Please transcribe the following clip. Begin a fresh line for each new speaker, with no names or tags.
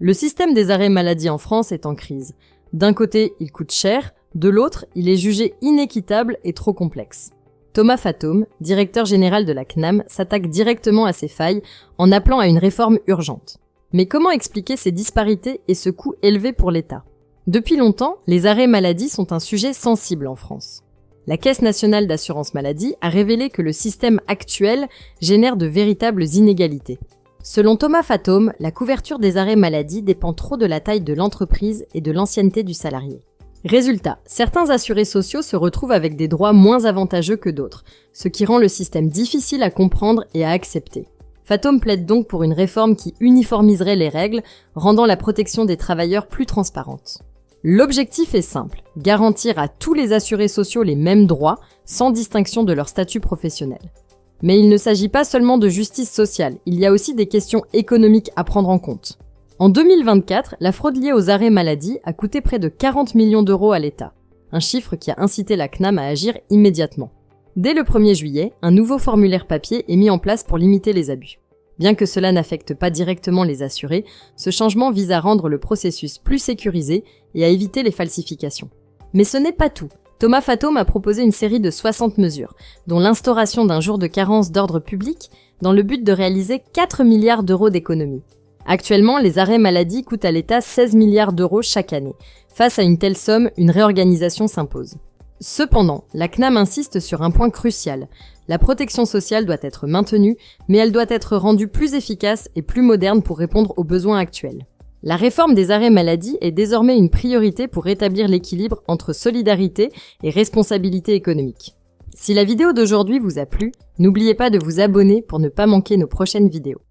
Le système des arrêts maladie en France est en crise. D'un côté, il coûte cher, de l'autre, il est jugé inéquitable et trop complexe. Thomas Fatome, directeur général de la CNAM, s'attaque directement à ces failles en appelant à une réforme urgente. Mais comment expliquer ces disparités et ce coût élevé pour l'État ? Depuis longtemps, les arrêts maladie sont un sujet sensible en France. La Caisse nationale d'assurance maladie a révélé que le système actuel génère de véritables inégalités. Selon Thomas Fatome, la couverture des arrêts maladie dépend trop de la taille de l'entreprise et de l'ancienneté du salarié. Résultat, certains assurés sociaux se retrouvent avec des droits moins avantageux que d'autres, ce qui rend le système difficile à comprendre et à accepter. Fatome plaide donc pour une réforme qui uniformiserait les règles, rendant la protection des travailleurs plus transparente. L'objectif est simple, garantir à tous les assurés sociaux les mêmes droits, sans distinction de leur statut professionnel. Mais il ne s'agit pas seulement de justice sociale, il y a aussi des questions économiques à prendre en compte. En 2024, la fraude liée aux arrêts maladie a coûté près de 40 millions d'euros à l'État, un chiffre qui a incité la CNAM à agir immédiatement. Dès le 1er juillet, un nouveau formulaire papier est mis en place pour limiter les abus. Bien que cela n'affecte pas directement les assurés, ce changement vise à rendre le processus plus sécurisé et à éviter les falsifications. Mais ce n'est pas tout. Thomas Fatome a proposé une série de 60 mesures, dont l'instauration d'un jour de carence d'ordre public, dans le but de réaliser 4 milliards d'euros d'économies. Actuellement, les arrêts maladie coûtent à l'État 16 milliards d'euros chaque année. Face à une telle somme, une réorganisation s'impose. Cependant, la CNAM insiste sur un point crucial. La protection sociale doit être maintenue, mais elle doit être rendue plus efficace et plus moderne pour répondre aux besoins actuels. La réforme des arrêts maladie est désormais une priorité pour rétablir l'équilibre entre solidarité et responsabilité économique. Si la vidéo d'aujourd'hui vous a plu, n'oubliez pas de vous abonner pour ne pas manquer nos prochaines vidéos.